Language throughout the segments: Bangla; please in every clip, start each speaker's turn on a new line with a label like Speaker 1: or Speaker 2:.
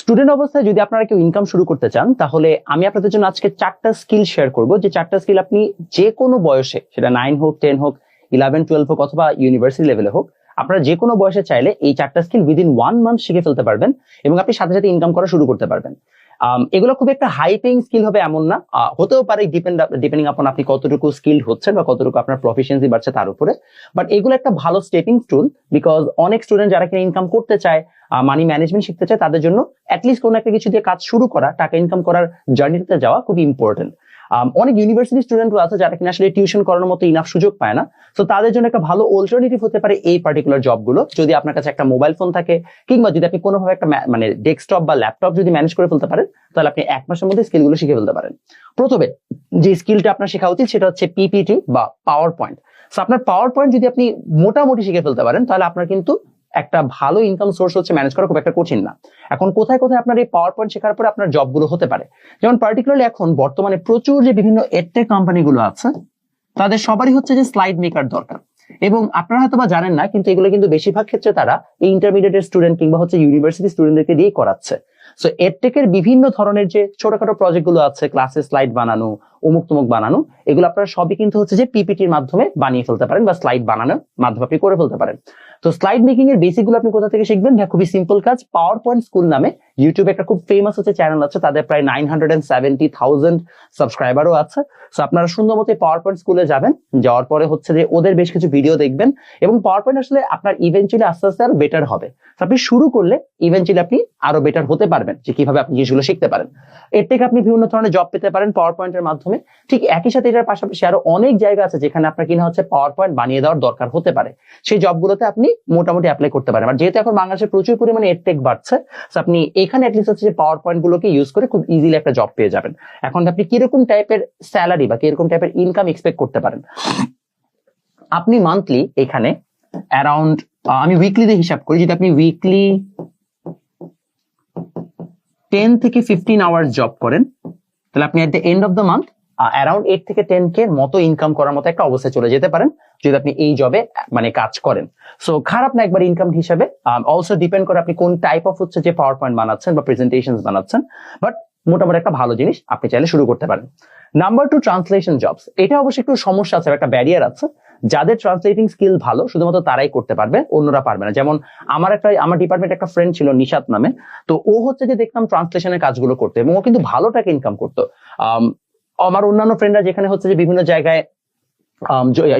Speaker 1: স্টুডেন্ট অবস্থায় যদি আপনারা কেউ ইনকাম শুরু করতে চান, তাহলে আমি আপনাদের জন্য আজকে 4টা স্কিল শেয়ার করব, যে 4টা স্কিল আপনি যে কোনো বয়সে, সেটা 9 হোক, 10 হোক, 11-12 হোক, অথবা ইউনিভার্সিটি লেভেলে হোক, আপনারা যে কোনো বয়সে চাইলে এই 4টা স্কিল উইদিন 1 মান্থ শিখে ফেলতে পারবেন এবং আপনি সাথে সাথে ইনকাম করা শুরু করতে পারবেন। এগুলো খুব একটা হাই পেইং স্কিল হবে এমন না, হতেও পারে ডিপেন্ডিং আপন আপনি কতটুকু স্কিল হচ্ছেন বা কতটুকু আপনার প্রফিসিয়েন্সি বাড়ছে তার উপরে। বাট এগুলো একটা ভালো স্টেপিং স্টুল, বিকজ অনেক স্টুডেন্ট যারা কিনা ইনকাম করতে চায়, মানি ম্যানেজমেন্ট শিখতে চায়, তাদের জন্য অ্যাটলিস্ট কোনো একটা কিছু দিয়ে কাজ শুরু করা, টাকা ইনকাম করার জার্নিতে যাওয়া খুব ইম্পর্টেন্ট। অনেক ইউনিভার্সিটি স্টুডেন্টও আছে যারা কিনা আসলে টিউশন করানোর মতো ইনাফ সুযোগ পায় না, তো তাদের জন্য একটা ভালো অল্টারনেটিভ হতে পারে এই পার্টিকুলার জবগুলো। যদি আপনার কাছে একটা মোবাইল ফোন থাকে, কিংবা যদি আপনি কোনোভাবে একটা মানে ডেস্কটপ বা ল্যাপটপ যদি ম্যানেজ করে ফেলতে পারেন, তাহলে আপনি 1 মাসের মধ্যে স্কিলগুলো শিখে ফেলতে পারেন। প্রথমে যে স্কিলটা আপনার শেখা উচিত সেটা হচ্ছে পিপিটি বা পাওয়ার পয়েন্ট। সো আপনার পাওয়ার পয়েন্ট যদি আপনি মোটামুটি শিখে ফেলতে পারেন, তাহলে আপনার কিন্তু একটা ভালো ইনকাম সোর্স হচ্ছে ম্যানেজ করা খুব একটা কঠিন না। এখন কোথায় কোথায় আপনার এই পাওয়ার পয়েন্ট শেখার পরে আপনার জবগুলো হতে পারে, যেমন পার্টিকুলারলি এখন বর্তমানে প্রচুর যে বিভিন্ন এডটেক কোম্পানিগুলো আছে, তাদের সবারই হচ্ছে যে স্লাইড মেকার দরকার। এবং আপনারা হয়তো বা জানেন না, কিন্তু এগুলো কিন্তু বেশিরভাগ ক্ষেত্রে তারা এই ইন্টারমিডিয়েটের স্টুডেন্ট কিংবা হচ্ছে ইউনিভার্সিটি স্টুডেন্টদেরকে দিয়ে করাচ্ছে। সো এডটেকের বিভিন্ন ধরনের যে ছোটখাটো প্রজেক্ট গুলো আছে, ক্লাসে স্লাইড বানানো, অমুক তমুক বানানো, এগুলো আপনারা সবই কিন্তু হচ্ছে যে পিপিটির মাধ্যমে বানিয়ে ফেলতে পারেন বা স্লাইড বানানোর মাধ্যমে আপনি করে ফেলতে পারেন। তো স্লাইড মেকিং এর বেসিক গুলো আপনি কোথা থেকে শিখবেন? খুবই সিম্পল কাজ। পাওয়ার পয়েন্ট স্কুল নামে ইউটিউবে একটা খুব ফেমাস হচ্ছে চ্যানেল আছে, তাদের প্রায় 970,000 সাবস্ক্রাইবারও আছে। সো আপনারা সুন্দর মতো পাওয়ার পয়েন্ট স্কুলে যাবেন, যাওয়ার পরে হচ্ছে যে ওদের বেশ কিছু ভিডিও দেখবেন, এবং পাওয়ার পয়েন্ট আসলে আপনার ইভেন্চুয়ালি আস্তে আস্তে আরো বেটার হবে। আপনি শুরু করলে ইভেন্চুয়ালি আপনি আরো বেটার হতে পারবেন, যে কিভাবে আপনি জিনিসগুলো শিখতে পারেন। এর থেকে আপনি বিভিন্ন ধরনের জব পেতে পারেন পাওয়ার পয়েন্টের মাধ্যমে। ঠিক একই সাথে এটার পাশাপাশি আরো অনেক জায়গা আছে যেখানে আপনার কিনা হচ্ছে পাওয়ার পয়েন্ট বানিয়ে দেওয়ার দরকার হতে পারে, সেই জবগুলোতে আপনি মোটামুটি অ্যাপ্লাই করতে পারেন। আর যেহেতু এখন বাংলাদেশে প্রচুর পরিমাণে এডটেক বাড়ছে, আপনি এখানে অ্যাটলিস্ট হচ্ছে যে পাওয়ার পয়েন্ট গুলোকে ইউজ করে খুব ইজিলি একটা জব পেয়ে যাবেন। এখন আপনি কিরকম টাইপের স্যালারি বা কিরকম টাইপের ইনকাম এক্সপেক্ট করতে পারেন? আপনি মান্থলি এখানে অ্যারাউন্ড, আমি উইকলি দিয়ে হিসাব করি, যদি আপনি উইকলি 10 থেকে 15 আওয়ার জব করেন, তাহলে আপনি at the end of the month around 8 থেকে 10K মতো ইনকাম করার মতো একটা অবস্থায় চলে যেতে পারেন, যদি আপনি এই জবে মানে কাজ করেন। সো খারাপ না একবার ইনকাম হিসাবে। অলসো ডিপেন্ড করে আপনি কোন টাইপ অফ হচ্ছে যে পাওয়ার পয়েন্ট বানাচ্ছেন বা প্রেজেন্টেশন বানাচ্ছেন, বাট মোটামুটি একটা ভালো জিনিস, আপনি চাইলে শুরু করতে পারেন। Number 2, translation jobs. এটা অবশ্যই একটু সমস্যা আছে, একটা ব্যারিয়ার আছে। যাদের ট্রান্সলেটিং স্কিল ভালো, শুধুমাত্র তারাই করতে পারবে, অন্যরা পারবে না। যেমন আমার ডিপার্টমেন্টে একটা ফ্রেন্ড ছিল নিশাত নামে, তো ও হচ্ছে যে দেখতাম ট্রান্সলেশনের কাজগুলো করতে, এবং ও কিন্তু ভালো টাকা ইনকাম করতো। আমার অন্যান্য ফ্রেন্ডরা যেখানে হচ্ছে যে বিভিন্ন জায়গায়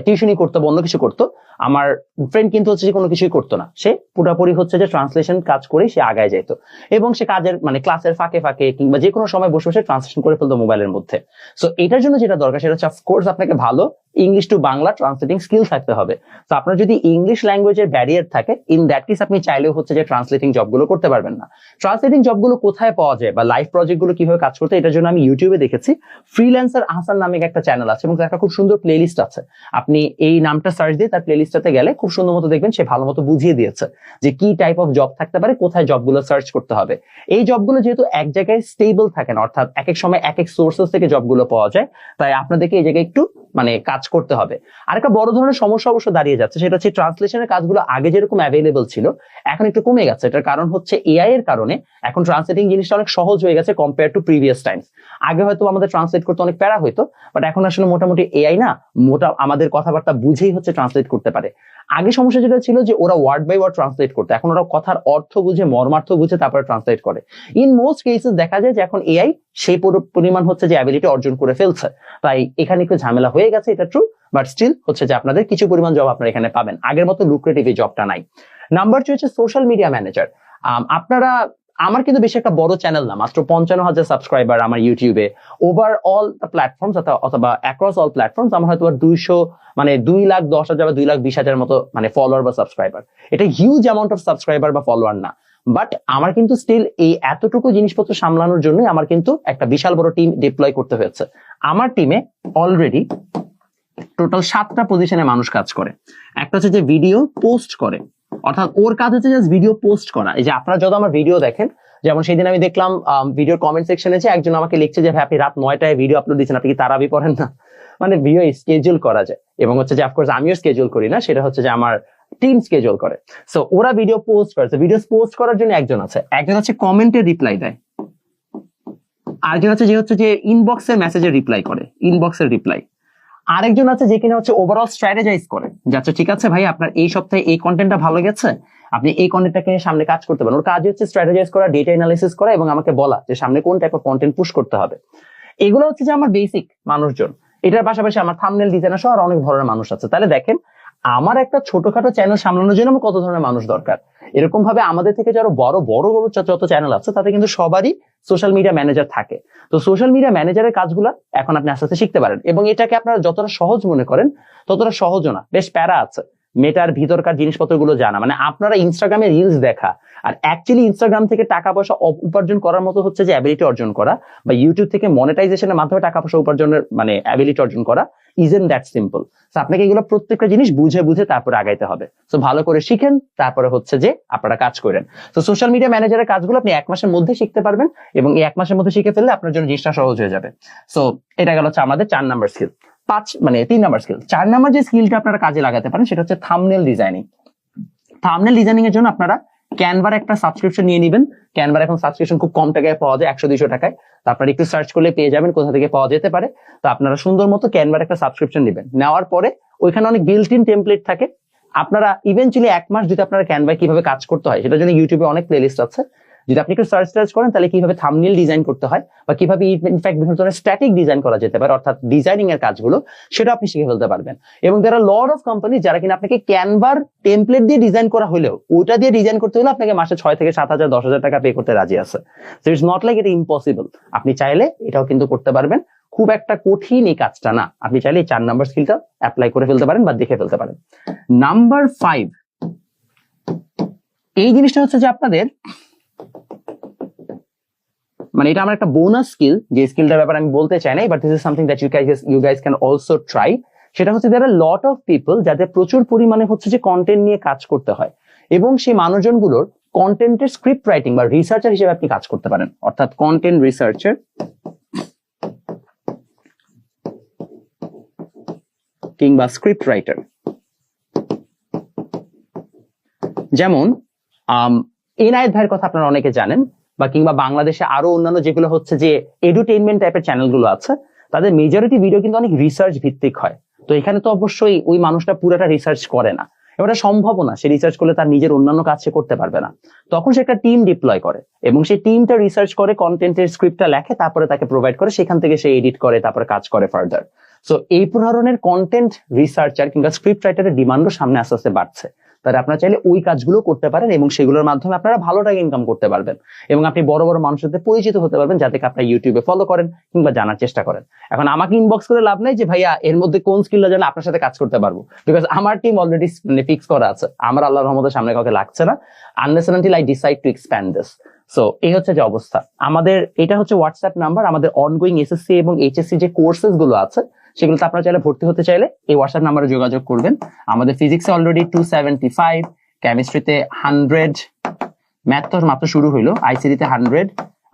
Speaker 1: টিউশনই করতো বা অন্য কিছু করতো, আমার ফ্রেন্ড কিন্তু হচ্ছে যে কোনো কিছুই করতো না, সে পুরোপুরি হচ্ছে যে ট্রান্সলেশন কাজ করেই সে আগায় যেত, এবং সে কাজের মানে ক্লাসের ফাঁকে ফাঁকে কিংবা যে কোনো সময় বসে বসে ট্রান্সলেশন করে ফেলতো মোবাইলের মধ্যে। সো এটার জন্য যেটা দরকার সেটা হচ্ছে অফকোর্স আপনাকে ভালো English to Bangla translating skill থাকতে হবে। তো আপনার যদি ইংলিশ ল্যাঙ্গুয়েজের ব্যারিয়ার থাকে, ইন দ্যাট কেস আপনি চাইলেও হচ্ছে যে ট্রান্সলেটিং জবগুলো করতে পারবেন না। ট্রান্সলেটিং জবগুলো কোথায় পাওয়া যায় বা লাইভ প্রজেক্ট গুলো কিভাবে কাজ করতে, এটার জন্য আমি ইউটিউবে দেখেছি, ফ্রিল্যান্সার আহসান নামে একটা চ্যানেল আছে এবং তার একটা খুব সুন্দর প্লেলিস্ট আছে। আপনি এই নামটা সার্চ দিয়ে তার প্লেলিস্টটাতে গেলে খুব সুন্দর মতো দেখবেন সে ভালো মতো বুঝিয়ে দিয়েছে যে কি টাইপ অফ জব থাকতে পারে, কোথায় জবগুলো সার্চ করতে হবে। এই জবগুলো যেহেতু এক জায়গায় স্টেবল থাকে না, অর্থাৎ এক এক সময় এক এক সোর্সেস থেকে জবগুলো পাওয়া যায়, তাই আপনাদেরকে এই জায়গায় একটু মানে কাজ করতে হবে। আরেকটা বড় ধরনের সমস্যা অবশ্য দাঁড়িয়ে যাচ্ছে, সেটা হচ্ছে ট্রান্সলেশনের কাজগুলো আগে যেরকম অ্যাভেলেবল ছিল এখন একটু কমে গেছে। এটার কারণ হচ্ছে এআই এর কারণে এখন ট্রান্সলেটিং জিনিসটা অনেক সহজ হয়ে গেছে কম্পেয়ার টু প্রিভিয়াস টাইমস। আগে হয়তো আমাদের ট্রান্সলেট করতে অনেক প্যারা হইতো, বাট এখন আসলে মোটামুটি এআই না আমাদের কথাবার্তা বুঝেই হচ্ছে ট্রান্সলেট করতে পারে। আগে সমস্যা যেটা ছিল যে ওরা ওয়ার্ড বাই ওয়ার্ড ট্রান্সলেট করতে, এখন ওরা কথার অর্থ বুঝে মর্মার্থ বুঝে তারপরে ট্রান্সলেট করে। ইন মোস্ট কেসেস দেখা যায় যে এখন এআই সেই পরিমাণ হচ্ছে যে অ্যাবিলিটি অর্জন করে ফেলছে, তাই এখানে একটু ঝামেলা হয়ে গেছে, এটা ট্রু। বাট স্টিল হচ্ছে যে আপনাদের কিছু পরিমাণ জব আপনারা এখানে পাবেন, আগের মতো লুক্রেটিভ এই জবটা নাই। নাম্বার 2 হচ্ছে সোশ্যাল মিডিয়া ম্যানেজার। আমার কিন্তু বেশি একটা বড় চ্যানেল না, মাত্র 55,000 সাবস্ক্রাইবার আমার ইউটিউবে। ওভারঅল প্ল্যাটফর্মস অথবা অ্যাক্রস অল প্ল্যাটফর্মস আমার হয়তো 2,10,000 বা 2,20,000 মতো মানে ফলোয়ার বা সাবস্ক্রাইবার। এটা হিউজ অ্যামাউন্ট অফ সাবস্ক্রাইবার বা ফলোয়ার না, বাট আমার কিন্তু স্টিল এই এতটুকু জিনিসপত্র সামলানোর জন্য আমার কিন্তু একটা বিশাল বড় টিম ডিপ্লয় করতে হয়েছে। আমার টিমে অলরেডি টোটাল 7টা পজিশনে মানুষ কাজ করে। একটা হচ্ছে যে ভিডিও পোস্ট করে, অর্থাৎ ওর কাজ হচ্ছে জাস্ট ভিডিও পোস্ট করা। এই যে আপনারা যত আমার ভিডিও দেখেন, যেমন সেদিন আমি দেখলাম ভিডিওর কমেন্ট সেকশনে যে একজন আমাকে লিখছে যে ভাই আপনি রাত 9টায় ভিডিও আপলোড দিচ্ছেন, আপনি কি তারাবি পড়েন না? মানে ভিডিও স্কেডিউল করা যায়, এবং হচ্ছে যে অফকোর্স আমিও স্কেডিউল করি না, সেটা হচ্ছে যে আমার টিম স্কেজুয়াল করে। সো ওরা ভিডিও পোস্ট করেছে, ভিডিও পোস্ট করার জন্য একজন হচ্ছে কমেন্টে রিপ্লাই দেয়, আরেকজন আছে যে ইনবক্সের মেসেজে রিপ্লাই করে, ইনবক্সের রিপ্লাই। আরেকজন আছে যে কিনা হচ্ছে ওভারঅল স্ট্র্যাটেজাইজ করে, যে আচ্ছা ঠিক আছে ভাই আপনার এই সপ্তাহে এই কন্টেন্টটা ভালো গেছে, আপনি এই কন্টেন্টটাকে নিয়ে সামনে কাজ করতে পারেন। ওর কাজ হচ্ছে স্ট্র্যাটেজাইজ করা, ডেটা অ্যানালিসিস করা এবং আমাকে বলা যে সামনে কোন টাইপ অফ কন্টেন্ট পুশ করতে হবে। এগুলো হচ্ছে যে আমার বেসিক মানুষজন। এটার পাশাপাশি আমার থাম্বনেল ডিজাইনার সহ আর অনেক ধরনের মানুষ আছে। তাহলে দেখেন আমার একটা ছোটখাটো চ্যানেল সামলানোর জন্য আমার কত ধরনের মানুষ দরকার। এরকম ভাবে আমাদের থেকে যারা বড় বড় বড় যত চ্যানেল আছে তাতে কিন্তু সবারই সোশ্যাল মিডিয়া ম্যানেজার থাকে। তো সোশ্যাল মিডিয়া ম্যানেজারের কাজগুলো এখন আপনি আস্তে আস্তে শিখতে পারেন, এবং এটাকে আপনারা যতটা সহজ মনে করেন ততটা সহজও না, বেশ প্যারা আছে। মেটার ভিতরকার জিনিসপত্রগুলো জানা, মানে আপনারা ইনস্টাগ্রামে রিলস দেখা আর অ্যাকচুয়ালি ইনস্টাগ্রাম থেকে টাকা পয়সা উপার্জন করার মতো হচ্ছে যে অ্যাবিলিটি অর্জন করা, বা ইউটিউব থেকে মনিটাইজেশনের মাধ্যমে টাকা পয়সা উপার্জনের মানে অ্যাবিলিটি অর্জন করা ইজন্ট দ্যাট সিম্পল। তো আপনাকে এগুলো প্রত্যেকটা জিনিস বুঝে বুঝে তারপরে আগাইতে হবে। তো ভালো করে শিখেন, তারপরে হচ্ছে যে আপনারা কাজ করেন। তো সোশ্যাল মিডিয়া ম্যানেজারের কাজগুলো আপনি 1 মাসের মধ্যে শিখতে পারবেন, এবং এই 1 মাসের মধ্যে শিখে ফেললে আপনার জন্য জিনিসটা সহজ হয়ে যাবে। সো এটা গেল হচ্ছে আমাদের 4 number skill. 3 number skill. 4 number যে স্কিলটা আপনারা কাজে লাগাতে পারেন সেটা হচ্ছে থাম্বনেল ডিজাইনিং। থাম্বনেল ডিজাইনিং এর জন্য আপনারা ক্যানভার একটা সাবস্ক্রিপশন নিয়ে নেবেন। ক্যানভার এখন সাবস্ক্রিপশন খুব কম টাকায় পাওয়া যায়, 100-200 টাকায়। তো আপনারা একটু সার্চ করলে পেয়ে যাবেন কোথা থেকে পাওয়া যেতে পারে। তো আপনারা সুন্দর মতো ক্যানভার একটা সাবস্ক্রিপশন নেবেন, নেওয়ার পরে ওইখানে অনেক বিল্ট ইন টেমপ্লেট থাকে। আপনারা ইভেনচুয়ালি 1 মাস যদি আপনারা ক্যানভায় কিভাবে কাজ করতে হয় সেটার জন্য ইউটিউবে অনেক প্লেলিস্ট আছে। যদি আপনি একটু সার্চ করেন তাহলে কিভাবে থাম্বনেল ডিজাইন করতে হয় বা কিভাবে ইনফ্যাক্ট বিভিন্ন ধরনের স্ট্যাটিক ডিজাইন করা যেতে পারে, অর্থাৎ ডিজাইনিং এর কাজগুলো, সেটা আপনি শিখে ফেলতে পারবেন। এবং দেয়ার আর লট অফ কোম্পানি যারা কিনা আপনাকে ক্যানভার টেমপ্লেট দিয়ে ডিজাইন করা হলেও ওটা দিয়ে ডিজাইন করতে হলে আপনাকে মাসে 6 থেকে 7,000 10,000 টাকা পে করতে রাজি আছে। সো ইটস নট লাইক এটা ইম্পসিবল। আপনি চাইলে এটাও কিন্তু করতে পারবেন, খুব একটা কঠিন এই কাজটা না। আপনি চাইলে 4 নাম্বার স্কিলটা অ্যাপ্লাই করে ফেলতে পারেন বা দেখে ফেলতে পারেন। নাম্বার 5, এই জিনিসটা হচ্ছে যে আপনাদের মানে এটা আমার একটা বোনাস স্কিল, যে স্কিলটার ব্যাপারে আমি বলতে চাই না, but this is something that you guys can also try. সেটা হচ্ছে দেয়ার আর লট অফ পিপল যাদের প্রচুর পরিমাণে হচ্ছে যে কন্টেন্ট নিয়ে কাজ করতে হয়, এবং সেই মানুষজনগুলোর কন্টেন্টের স্ক্রিপ্ট রাইটিং বা রিসার্চার হিসেবে আপনি কাজ করতে পারেন, অর্থাৎ কন্টেন্ট রিসার্চার কিংবা স্ক্রিপ্ট রাইটার। যেমন এনায়েত ভাইয়ের কথা আপনারা অনেকে জানেন, বা কিংবা বাংলাদেশে আরো অন্যান্য যেগুলো হচ্ছে যে এডুটেইনমেন্ট টাইপের চ্যানেলগুলো আছে, তাদের মেজরিটি ভিডিও কিন্তু অনেক রিসার্চ ভিত্তিক হয়। তো এখানে তো অবশ্যই ওই মানুষটা পুরোটা রিসার্চ করে না, এটা সম্ভব না। সে রিসার্চ করলে তার নিজের অন্যান্য কাজ সে করতে পারবে না। তখন সে একটা টিম ডিপ্লয় করে এবং সেই টিমটা রিসার্চ করে, কন্টেন্টের স্ক্রিপ্টটা লেখে, তারপরে তাকে প্রোভাইড করে, সেখান থেকে সে এডিট করে, তারপরে কাজ করে ফার্দার। সো এই ধরনের কন্টেন্ট রিসার্চার কিংবা স্ক্রিপ্ট রাইটারের ডিমান্ডও সামনে আস্তে আস্তে বাড়ছে। তাহলে আপনারা চাইলে ওই কাজগুলো করতে পারেন এবং সেগুলোর মাধ্যমে আপনারা ভালো টাকা ইনকাম করতে পারবেন, এবং আপনি বড় বড় মানুষের সাথে পরিচিত হতে পারবেন, যাদেরকে আপনারা ইউটিউবে ফলো করেন কিংবা জানার চেষ্টা করেন। এখন আমাকে ইনবক্স করে লাভ নাই যে ভাইয়া এর মধ্যে কোন স্কিলটা জানলে আপনার সাথে কাজ করতে পারবো, বিকজ আমার টিম অলরেডি ফিক্স করা আছে। আমার আল্লাহর রহমতের সামনে কাউকে লাগছে না, unless until I decide to expand this. So এই হচ্ছে যে অবস্থা আমাদের। এটা হচ্ছে হোয়াটসঅ্যাপ নাম্বার। আমাদের অনগোয়িং এসএসসি এবং এইচএসসি যে কোর্সেস গুলো আছে সেগুলোতে আপনারা চাইলে ভর্তি হতে চাইলে এই হোয়াটসঅ্যাপ নাম্বারে যোগাযোগ করবেন। আমাদের ফিজিক্সে অলরেডি 275, কেমিস্ট্রিতে 100, ম্যাথ তো মাত্র শুরু হইলো, আইসিডিতে 100।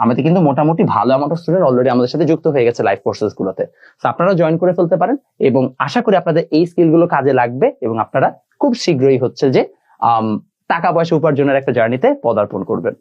Speaker 1: আমাদের কিন্তু মোটামুটি ভালো অ্যামাউন্ট অফ স্টুডেন্ট অলরেডি আমাদের সাথে যুক্ত হয়ে গেছে লাইভ কোর্সেস গুলোতে। তো আপনারা জয়েন করে ফেলতে পারেন, এবং আশা করি আপনাদের এই স্কিল গুলো কাজে লাগবে এবং আপনারা খুব শীঘ্রই হচ্ছে যে টাকা পয়সা উপার্জনের একটা জার্নিতে পদার্পণ করবেন।